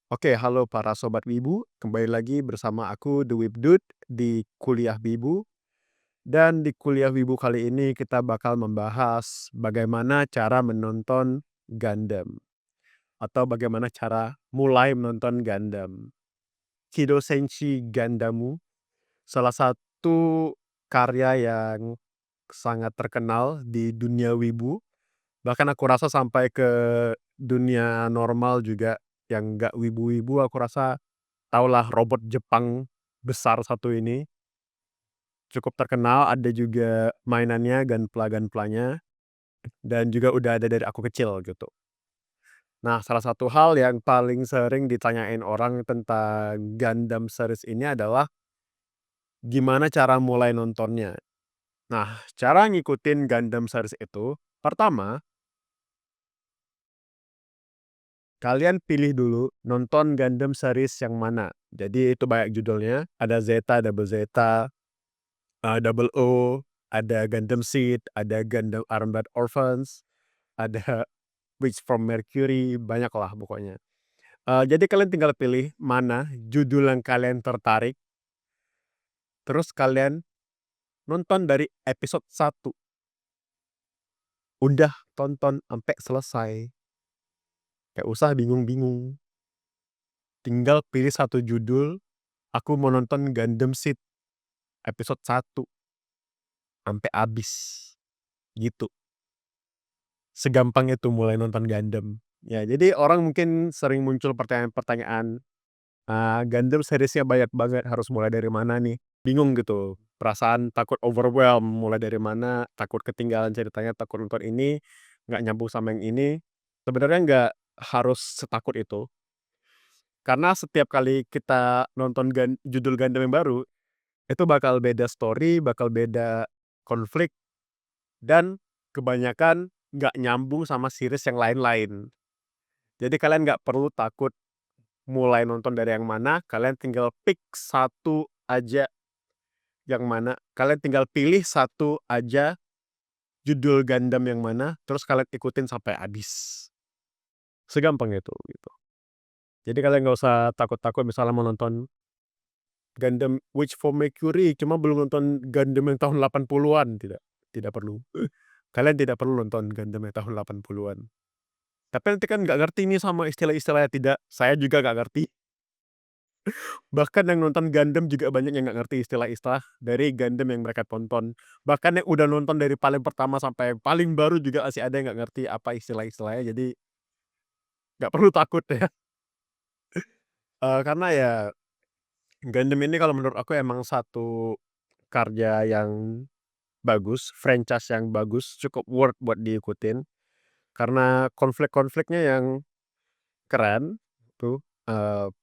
Oke, halo para sobat Wibu, kembali lagi bersama aku The Wibdude di Kuliah Wibu. Dan di Kuliah Wibu kali ini kita bakal membahas bagaimana cara menonton Gundam atau bagaimana cara mulai menonton Gundam. Kido Senshi Gandamu, salah satu karya yang sangat terkenal di dunia Wibu. Bahkan aku rasa sampai ke dunia normal juga yang nggak wibu-wibu aku rasa tahulah robot Jepang besar satu ini, cukup terkenal, ada juga mainannya, Gunpla-Gunplanya, dan juga udah ada dari aku kecil gitu. Nah, salah satu hal yang paling sering ditanyain orang tentang Gundam series ini adalah gimana cara mulai nontonnya. Nah, cara ngikutin Gundam series itu, pertama, kalian pilih dulu nonton Gundam series yang mana. Jadi itu banyak judulnya, ada Zeta, Double Zeta, Double O, ada Gundam Seed, ada Gundam Armored Orphans, ada Witch from Mercury, banyaklah pokoknya. Jadi kalian tinggal pilih mana judul yang kalian tertarik, terus kalian nonton dari episode 1, udah tonton sampai selesai, nggak usah bingung-bingung, tinggal pilih satu judul, aku mau nonton Gundam Seed episode 1 sampai habis, gitu. Segampang itu mulai nonton Gundam. Ya, jadi orang mungkin sering muncul pertanyaan-pertanyaan, Gundam seriesnya banyak banget, harus mulai dari mana nih? Bingung gitu, perasaan takut overwhelm, mulai dari mana, takut ketinggalan ceritanya, takut nonton ini, nggak nyambung sama yang ini. Sebenarnya nggak harus setakut itu, karena setiap kali kita nonton judul Gundam yang baru, itu bakal beda story, bakal beda konflik, dan kebanyakan nggak nyambung sama series yang lain-lain. Jadi kalian nggak perlu takut mulai nonton dari yang mana, kalian tinggal pick satu aja yang mana, kalian tinggal pilih satu aja judul Gundam yang mana, terus kalian ikutin sampai habis. Segampang itu, gitu. Jadi kalian nggak usah takut-takut misalnya mau nonton Gundam Witch from Mercury, cuma belum nonton Gundam yang tahun 80-an, tidak perlu. Kalian tidak perlu nonton Gundam yang tahun 80-an. Tapi nanti kan nggak ngerti nih sama istilah-istilahnya, tidak, saya juga nggak ngerti. Bahkan yang nonton Gundam juga banyak yang nggak ngerti istilah-istilah dari Gundam yang mereka tonton. Bahkan yang udah nonton dari paling pertama sampai yang paling baru juga masih ada yang nggak ngerti apa istilah-istilahnya, jadi nggak perlu takut ya. Karena ya Gundam ini kalau menurut aku emang satu karya yang bagus, franchise yang bagus, cukup worth buat diikutin. Karena konflik-konfliknya yang keren tuh,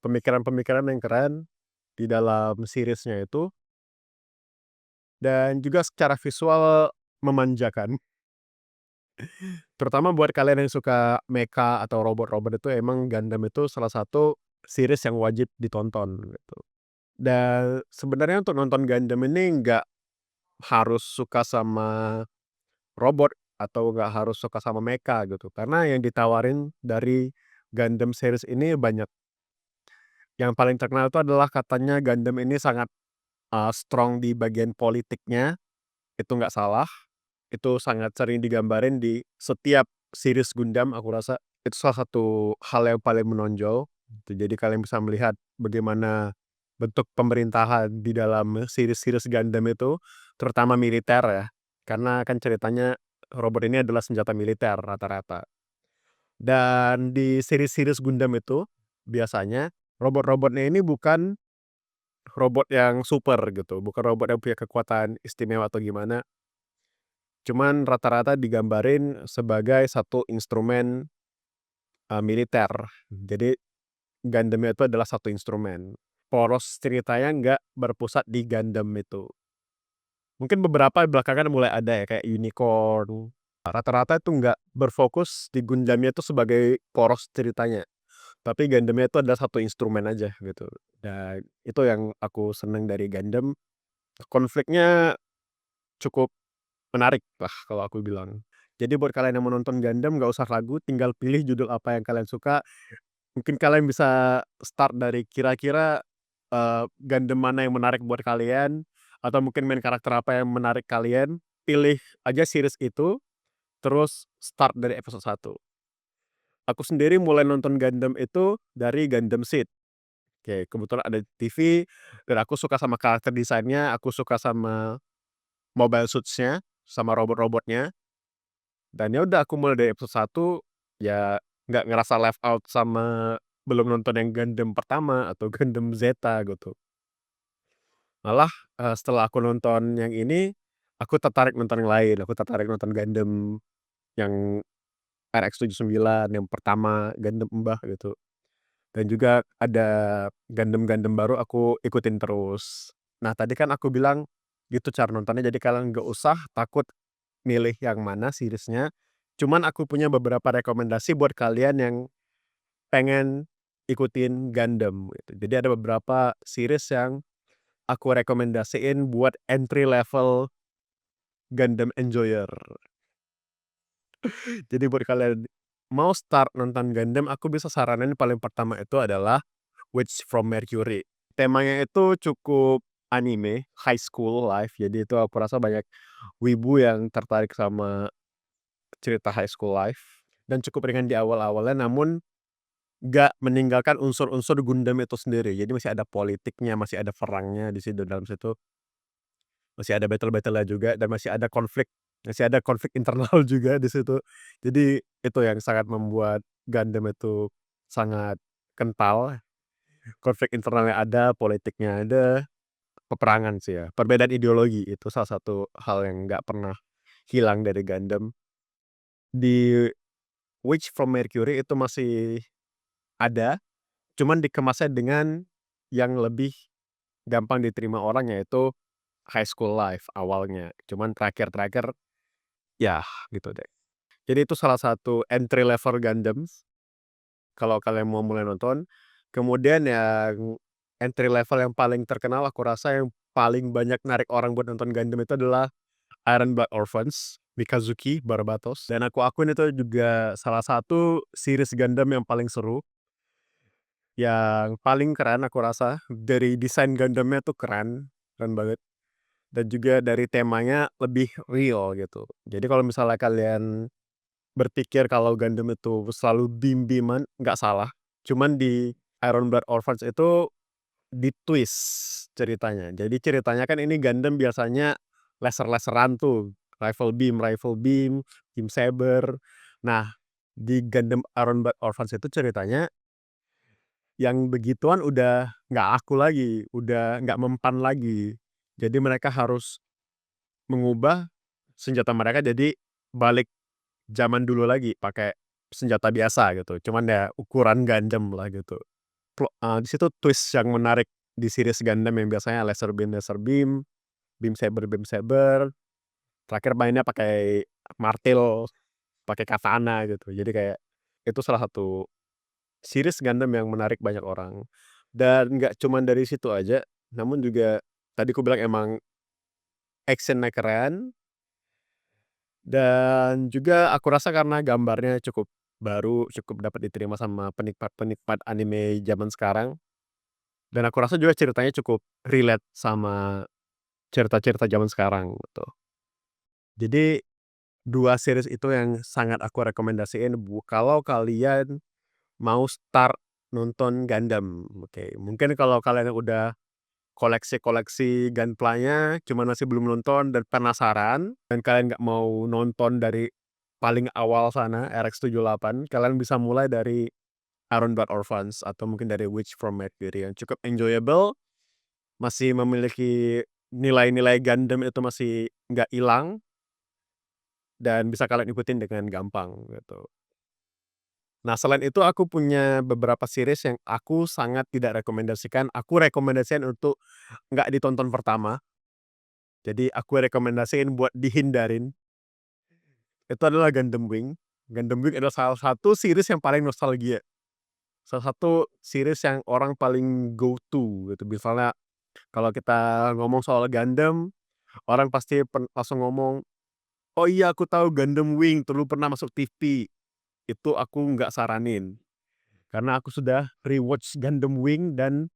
pemikiran-pemikiran yang keren di dalam seriesnya itu. Dan juga secara visual memanjakan, terutama buat kalian yang suka mecha atau robot-robot itu emang Gundam itu salah satu series yang wajib ditonton gitu. Dan sebenarnya untuk nonton Gundam ini nggak harus suka sama robot atau nggak harus suka sama mecha gitu, karena yang ditawarin dari Gundam series ini banyak. Yang paling terkenal itu adalah katanya Gundam ini sangat, strong di bagian politiknya, itu nggak salah. Itu sangat sering digambarin di setiap series Gundam aku rasa, itu salah satu hal yang paling menonjol, gitu. Jadi kalian bisa melihat bagaimana bentuk pemerintahan di dalam series-series Gundam itu, terutama militer ya, karena kan ceritanya robot ini adalah senjata militer rata-rata. Dan di series-series Gundam itu, biasanya robot-robotnya ini bukan robot yang super gitu, bukan robot yang punya kekuatan istimewa atau gimana. Cuman rata-rata digambarin sebagai satu instrumen, militer. Jadi Gundam itu adalah satu instrumen. Poros ceritanya nggak berpusat di Gundam itu. Mungkin beberapa belakangan mulai ada ya kayak Unicorn. Rata-rata itu nggak berfokus di Gundam-nya itu sebagai poros ceritanya, tapi Gundam-nya itu adalah satu instrumen aja gitu. Dan itu yang aku seneng dari Gundam, konfliknya cukup menarik lah kalau aku bilang. Jadi buat kalian yang mau nonton Gundam nggak usah ragu, tinggal pilih judul apa yang kalian suka, Mungkin kalian bisa start dari kira-kira, Gundam mana yang menarik buat kalian, atau mungkin main karakter apa yang menarik kalian, pilih aja series itu, terus start dari episode 1. Aku sendiri mulai nonton Gundam itu dari Gundam Seed. Oke, kebetulan ada di TV dan aku suka sama karakter desainnya, aku suka sama mobile suits-nya, sama robot-robotnya, dan ya udah aku mulai dari episode 1, ya nggak ngerasa left out sama belum nonton yang Gundam pertama atau Gundam Zeta gitu. Malah, setelah aku nonton yang ini, aku tertarik nonton yang lain, aku tertarik nonton Gundam yang RX-79 yang pertama, Gundam Embah gitu. Dan juga ada Gundam-Gundam baru aku ikutin terus. Nah, tadi kan aku bilang gitu cara nontonnya, jadi kalian nggak usah takut milih yang mana seriesnya, cuman aku punya beberapa rekomendasi buat kalian yang pengen ikutin Gundam gitu. Jadi ada beberapa series yang aku rekomendasiin buat entry level Gundam enjoyer. Jadi buat kalian mau start nonton Gundam, aku bisa saranin paling pertama itu adalah Witch from Mercury. Temanya itu cukup anime, high school life, jadi itu aku rasa banyak wibu yang tertarik sama cerita high school life, dan cukup ringan di awal-awalnya, namun nggak meninggalkan unsur-unsur Gundam itu sendiri. Jadi masih ada politiknya, masih ada perangnya di situ, dalam situ masih ada battle-battle-nya juga, dan masih ada konflik internal juga di situ. Jadi itu yang sangat membuat Gundam itu sangat kental, konflik internalnya ada, politiknya ada, peperangan sih ya, perbedaan ideologi itu salah satu hal yang nggak pernah hilang dari Gundam. Di Witch from Mercury itu masih ada, cuman dikemasnya dengan yang lebih gampang diterima orang, yaitu high school life awalnya, cuman terakhir-terakhir ya gitu deh. Jadi itu salah satu entry level Gundam kalau kalian mau mulai nonton. Kemudian yang entry level yang paling terkenal, aku rasa yang paling banyak narik orang buat nonton Gundam itu adalah Iron Blood Orphans, Mikazuki Barbatos, dan aku akuin itu juga salah satu series Gundam yang paling seru, yang paling keren aku rasa. Dari desain Gundamnya tuh keren, keren banget, dan juga dari temanya lebih real gitu. Jadi kalau misalnya kalian berpikir kalau Gundam itu selalu beam-beam-an, nggak salah. Cuman di Iron Blood Orphans itu di-twist ceritanya. Jadi ceritanya kan ini Gundam biasanya laser-laseran tuh, rifle beam, beam saber. Nah, di Gundam Iron Blood Orphans itu ceritanya yang begituan udah nggak aku lagi, udah nggak mempan lagi. Jadi mereka harus mengubah senjata mereka jadi balik zaman dulu lagi, pakai senjata biasa gitu, cuman ya ukuran Gundam lah gitu. Di situ twist yang menarik di series Gundam yang biasanya laser beam, beam saber, terakhir mainnya pakai martil, pakai katana gitu. Jadi kayak itu salah satu series Gundam yang menarik banyak orang. Dan nggak cuman dari situ aja, namun juga tadi ku bilang emang action-nya keren, dan juga aku rasa karena gambarnya cukup baru, cukup dapat diterima sama penikmat-penikmat anime zaman sekarang, dan aku rasa juga ceritanya cukup relate sama cerita-cerita zaman sekarang gitu. Jadi 2 series itu yang sangat aku rekomendasiin kalau kalian mau start nonton Gundam, oke. Mungkin kalau kalian udah koleksi-koleksi Gunpla-nya, cuman masih belum nonton dan penasaran, dan kalian nggak mau nonton dari paling awal sana, RX-78, kalian bisa mulai dari Iron Blood Orphans atau mungkin dari Witch from Mercury yang cukup enjoyable, masih memiliki nilai-nilai Gundam itu masih nggak ilang, dan bisa kalian ikutin dengan gampang gitu. Nah, selain itu aku punya beberapa series yang aku sangat tidak rekomendasikan, aku rekomendasiin untuk nggak ditonton pertama. Jadi aku rekomendasiin buat dihindarin, itu adalah Gundam Wing. Gundam Wing adalah salah satu series yang paling nostalgia, salah satu series yang orang paling go to gitu. Misalnya kalau kita ngomong soal Gundam, orang pasti langsung ngomong, "Oh iya aku tahu Gundam Wing, dulu pernah masuk TV." Itu aku nggak saranin. karena aku sudah rewatch Gundam Wing dan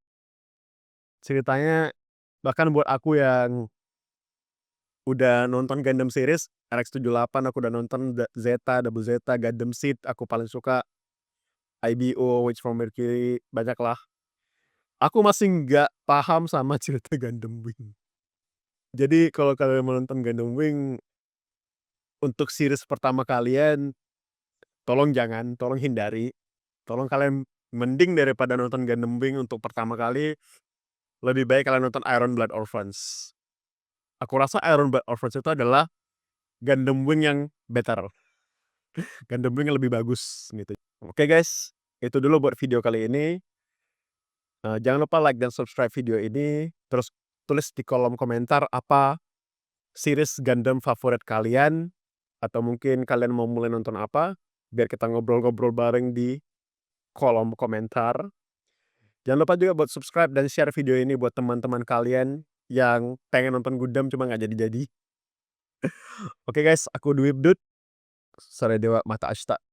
ceritanya bahkan buat aku yang udah nonton Gundam series RX-78, aku udah nonton Zeta, Double Zeta, Gundam Seed, aku paling suka IBO, Wage from Mercury, banyaklah. Aku masih nggak paham sama cerita Gundam Wing. Jadi kalau kalian mau nonton Gundam Wing, untuk series pertama kalian, tolong jangan, tolong hindari. Tolong kalian mending daripada nonton Gundam Wing untuk pertama kali, lebih baik kalian nonton Iron Blood Orphans. Aku rasa Iron Blood Orphans itu adalah Gundam Wing yang better. Gundam Wing yang lebih bagus gitu. Oke guys, itu dulu buat video kali ini. Jangan lupa like dan subscribe video ini, terus tulis di kolom komentar apa series Gundam favorit kalian, atau mungkin kalian mau mulai nonton apa, biar kita ngobrol-ngobrol bareng di kolom komentar. Jangan lupa juga buat subscribe dan share video ini buat teman-teman kalian yang pengen nonton Gundam cuma nggak jadi-jadi. Oke guys, aku Dwi Bdut, Saredewa Mata Ashta.